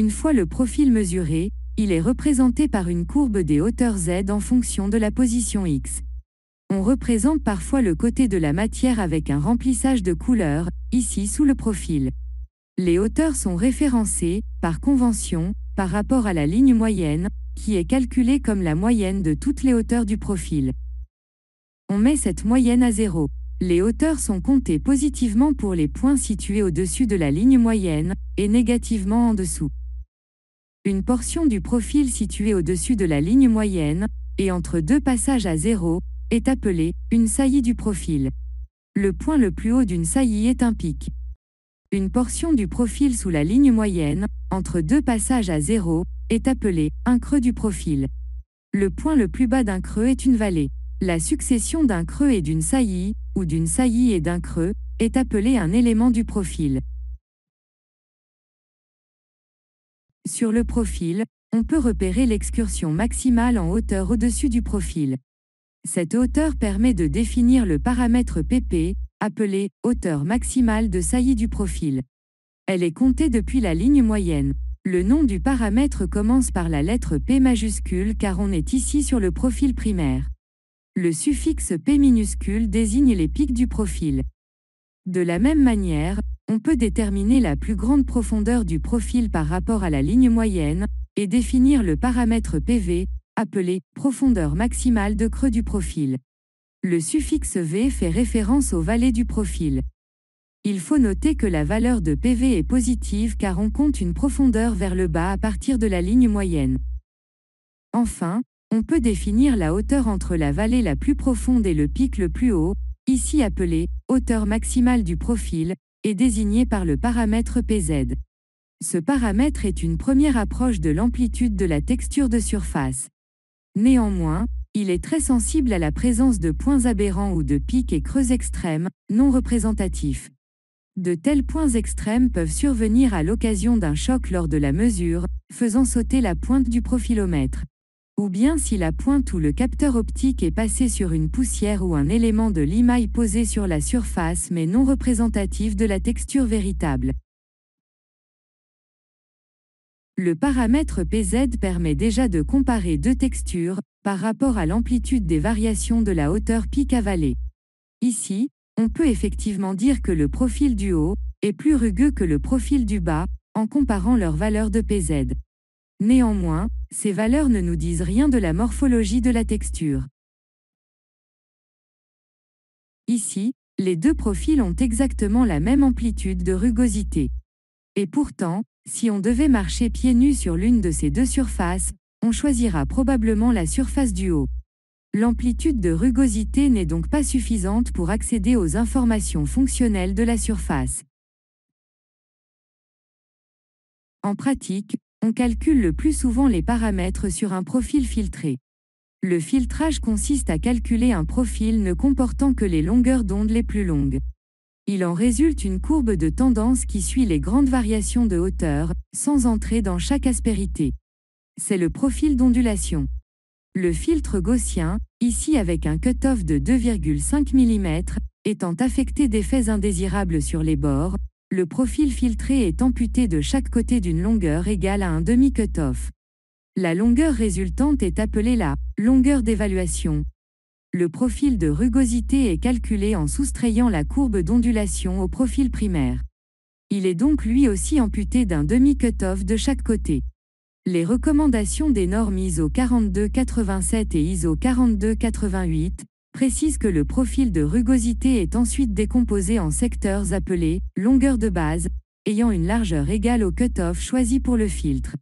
Une fois le profil mesuré, il est représenté par une courbe des hauteurs Z en fonction de la position X. On représente parfois le côté de la matière avec un remplissage de couleurs, ici sous le profil. Les hauteurs sont référencées, par convention, par rapport à la ligne moyenne, qui est calculée comme la moyenne de toutes les hauteurs du profil. On met cette moyenne à 0. Les hauteurs sont comptées positivement pour les points situés au-dessus de la ligne moyenne, et négativement en dessous. Une portion du profil située au-dessus de la ligne moyenne, et entre deux passages à 0, est appelée une saillie du profil. Le point le plus haut d'une saillie est un pic. Une portion du profil sous la ligne moyenne, entre deux passages à 0, est appelée un creux du profil. Le point le plus bas d'un creux est une vallée. La succession d'un creux et d'une saillie, ou d'une saillie et d'un creux, est appelée un élément du profil. Sur le profil, on peut repérer l'excursion maximale en hauteur au-dessus du profil. Cette hauteur permet de définir le paramètre pp, appelé hauteur maximale de saillie du profil. Elle est comptée depuis la ligne moyenne. Le nom du paramètre commence par la lettre P majuscule car on est ici sur le profil primaire. Le suffixe P minuscule désigne les pics du profil. De la même manière, on peut déterminer la plus grande profondeur du profil par rapport à la ligne moyenne, et définir le paramètre PV, appelé profondeur maximale de creux du profil. Le suffixe V fait référence aux vallées du profil. Il faut noter que la valeur de PV est positive car on compte une profondeur vers le bas à partir de la ligne moyenne. Enfin, on peut définir la hauteur entre la vallée la plus profonde et le pic le plus haut, ici appelé hauteur maximale du profil, et désigné par le paramètre PZ. Ce paramètre est une première approche de l'amplitude de la texture de surface. Néanmoins, il est très sensible à la présence de points aberrants ou de pics et creux extrêmes, non représentatifs. De tels points extrêmes peuvent survenir à l'occasion d'un choc lors de la mesure, faisant sauter la pointe du profilomètre. Ou bien si la pointe ou le capteur optique est passé sur une poussière ou un élément de limaille posé sur la surface mais non représentatif de la texture véritable. Le paramètre PZ permet déjà de comparer deux textures, par rapport à l'amplitude des variations de la hauteur pic à vallée. Ici, on peut effectivement dire que le profil du haut est plus rugueux que le profil du bas, en comparant leurs valeurs de PZ. Néanmoins, ces valeurs ne nous disent rien de la morphologie de la texture. Ici, les deux profils ont exactement la même amplitude de rugosité. Et pourtant, si on devait marcher pieds nus sur l'une de ces deux surfaces, on choisira probablement la surface du haut. L'amplitude de rugosité n'est donc pas suffisante pour accéder aux informations fonctionnelles de la surface. En pratique, on calcule le plus souvent les paramètres sur un profil filtré. Le filtrage consiste à calculer un profil ne comportant que les longueurs d'onde les plus longues. Il en résulte une courbe de tendance qui suit les grandes variations de hauteur, sans entrer dans chaque aspérité. C'est le profil d'ondulation. Le filtre gaussien, ici avec un cutoff de 2,5 mm, étant affecté d'effets indésirables sur les bords, le profil filtré est amputé de chaque côté d'une longueur égale à un demi-cutoff. La longueur résultante est appelée la longueur d'évaluation. Le profil de rugosité est calculé en soustrayant la courbe d'ondulation au profil primaire. Il est donc lui aussi amputé d'un demi-cutoff de chaque côté. Les recommandations des normes ISO 4287 et ISO 4288 précisent que le profil de rugosité est ensuite décomposé en secteurs appelés longueurs de base, ayant une largeur égale au cutoff choisi pour le filtre.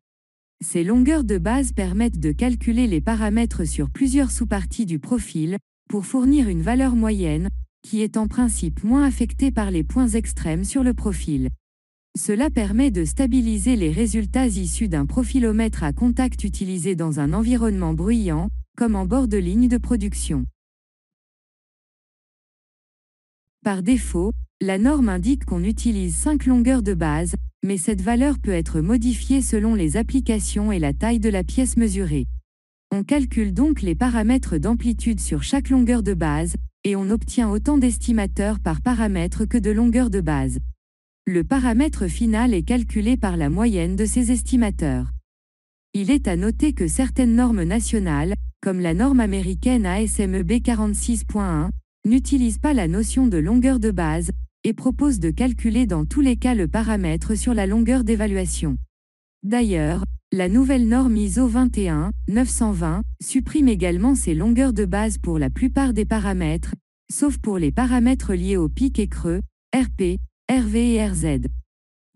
Ces longueurs de base permettent de calculer les paramètres sur plusieurs sous-parties du profil, pour fournir une valeur moyenne, qui est en principe moins affectée par les points extrêmes sur le profil. Cela permet de stabiliser les résultats issus d'un profilomètre à contact utilisé dans un environnement bruyant, comme en bord de ligne de production. Par défaut, la norme indique qu'on utilise 5 longueurs de base, mais cette valeur peut être modifiée selon les applications et la taille de la pièce mesurée. On calcule donc les paramètres d'amplitude sur chaque longueur de base, et on obtient autant d'estimateurs par paramètre que de longueurs de base. Le paramètre final est calculé par la moyenne de ces estimateurs. Il est à noter que certaines normes nationales, comme la norme américaine ASME B46.1, n'utilisent pas la notion de longueur de base et proposent de calculer dans tous les cas le paramètre sur la longueur d'évaluation. D'ailleurs, la nouvelle norme ISO 21920 supprime également ces longueurs de base pour la plupart des paramètres, sauf pour les paramètres liés au pic et creux, RP, RV et RZ.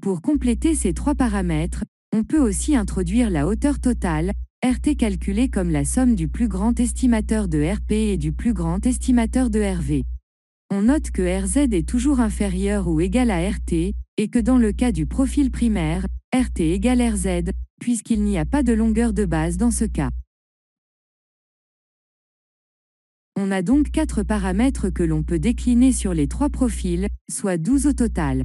Pour compléter ces trois paramètres, on peut aussi introduire la hauteur totale, RT calculée comme la somme du plus grand estimateur de RP et du plus grand estimateur de RV. On note que RZ est toujours inférieur ou égal à RT, et que dans le cas du profil primaire, RT égale RZ, puisqu'il n'y a pas de longueur de base dans ce cas. On a donc 4 paramètres que l'on peut décliner sur les 3 profils, soit 12 au total.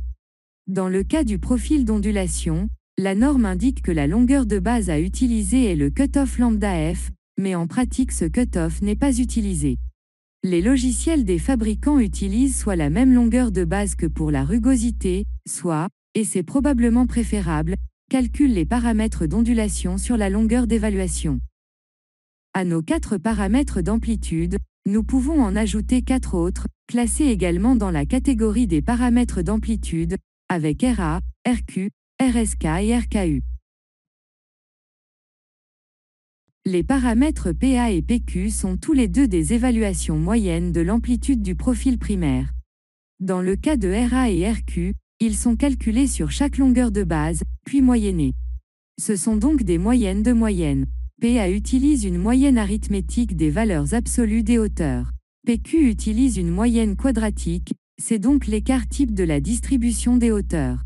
Dans le cas du profil d'ondulation, la norme indique que la longueur de base à utiliser est le cutoff lambda f, mais en pratique ce cutoff n'est pas utilisé. Les logiciels des fabricants utilisent soit la même longueur de base que pour la rugosité, soit, et c'est probablement préférable, calculent les paramètres d'ondulation sur la longueur d'évaluation. À nos 4 paramètres d'amplitude, nous pouvons en ajouter 4 autres, classés également dans la catégorie des paramètres d'amplitude, avec RA, RQ, RSK et RKU. Les paramètres PA et PQ sont tous les deux des évaluations moyennes de l'amplitude du profil primaire. Dans le cas de RA et RQ, ils sont calculés sur chaque longueur de base, puis moyennés. Ce sont donc des moyennes de moyenne. PA utilise une moyenne arithmétique des valeurs absolues des hauteurs. PQ utilise une moyenne quadratique, c'est donc l'écart type de la distribution des hauteurs.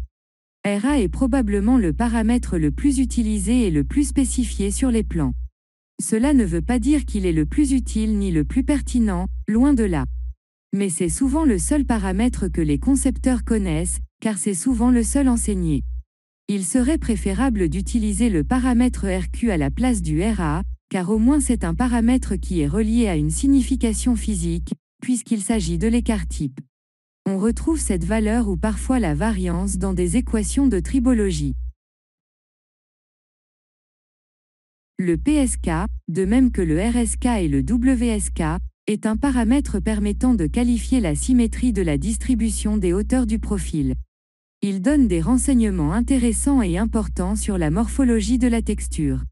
RA est probablement le paramètre le plus utilisé et le plus spécifié sur les plans. Cela ne veut pas dire qu'il est le plus utile ni le plus pertinent, loin de là. Mais c'est souvent le seul paramètre que les concepteurs connaissent, car c'est souvent le seul enseigné. Il serait préférable d'utiliser le paramètre RQ à la place du RA, car au moins c'est un paramètre qui est relié à une signification physique, puisqu'il s'agit de l'écart type. On retrouve cette valeur ou parfois la variance dans des équations de tribologie. Le PSK, de même que le RSK et le WSK, est un paramètre permettant de qualifier la symétrie de la distribution des hauteurs du profil. Il donne des renseignements intéressants et importants sur la morphologie de la texture.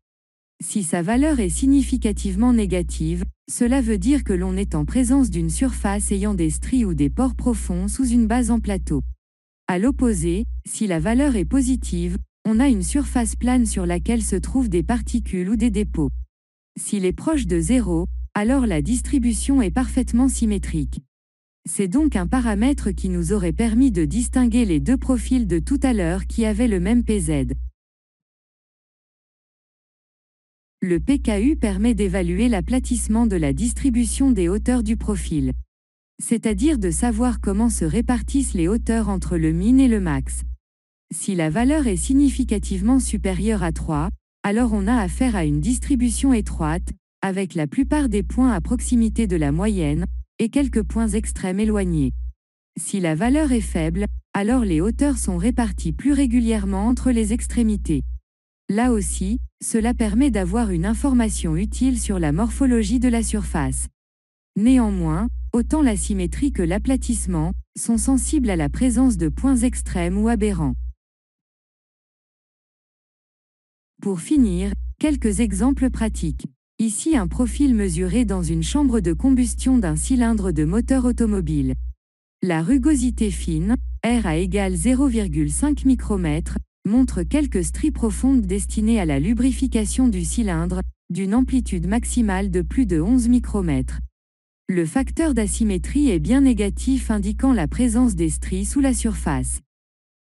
Si sa valeur est significativement négative, cela veut dire que l'on est en présence d'une surface ayant des stries ou des pores profonds sous une base en plateau. À l'opposé, si la valeur est positive, on a une surface plane sur laquelle se trouvent des particules ou des dépôts. S'il est proche de 0, alors la distribution est parfaitement symétrique. C'est donc un paramètre qui nous aurait permis de distinguer les deux profils de tout à l'heure qui avaient le même PZ. Le PKU permet d'évaluer l'aplatissement de la distribution des hauteurs du profil. C'est-à-dire de savoir comment se répartissent les hauteurs entre le min et le max. Si la valeur est significativement supérieure à 3, alors on a affaire à une distribution étroite, avec la plupart des points à proximité de la moyenne, et quelques points extrêmes éloignés. Si la valeur est faible, alors les hauteurs sont réparties plus régulièrement entre les extrémités. Là aussi, cela permet d'avoir une information utile sur la morphologie de la surface. Néanmoins, autant la symétrie que l'aplatissement sont sensibles à la présence de points extrêmes ou aberrants. Pour finir, quelques exemples pratiques. Ici un profil mesuré dans une chambre de combustion d'un cylindre de moteur automobile. La rugosité fine, RA égale 0,5 micromètre, montre quelques stries profondes destinées à la lubrification du cylindre, d'une amplitude maximale de plus de 11 micromètres. Le facteur d'asymétrie est bien négatif indiquant la présence des stries sous la surface.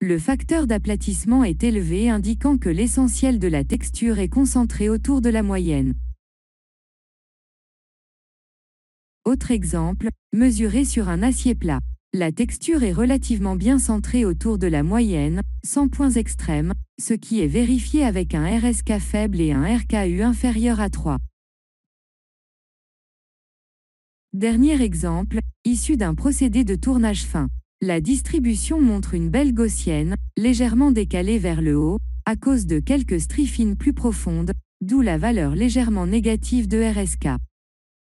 Le facteur d'aplatissement est élevé indiquant que l'essentiel de la texture est concentré autour de la moyenne. Autre exemple, mesuré sur un acier plat. La texture est relativement bien centrée autour de la moyenne, sans points extrêmes, ce qui est vérifié avec un RSK faible et un RKU inférieur à 3. Dernier exemple, issu d'un procédé de tournage fin. La distribution montre une belle gaussienne, légèrement décalée vers le haut, à cause de quelques stries fines plus profondes, d'où la valeur légèrement négative de RSK.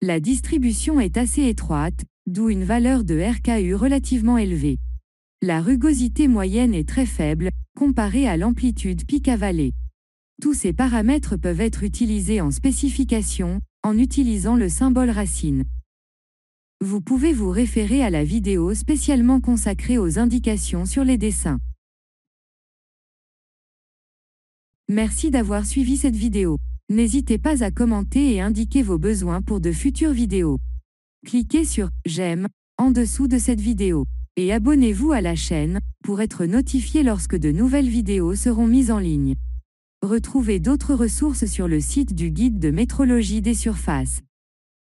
La distribution est assez étroite, d'où une valeur de RKU relativement élevée. La rugosité moyenne est très faible, comparée à l'amplitude pic-avalée. Tous ces paramètres peuvent être utilisés en spécification, en utilisant le symbole racine. Vous pouvez vous référer à la vidéo spécialement consacrée aux indications sur les dessins. Merci d'avoir suivi cette vidéo. N'hésitez pas à commenter et indiquer vos besoins pour de futures vidéos. Cliquez sur « J'aime » en dessous de cette vidéo. Et abonnez-vous à la chaîne, pour être notifié lorsque de nouvelles vidéos seront mises en ligne. Retrouvez d'autres ressources sur le site du guide de métrologie des surfaces.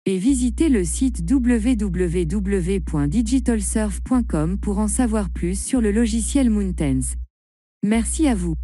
Et visitez le site www.digitalsurf.com pour en savoir plus sur le logiciel Mountains. Merci à vous.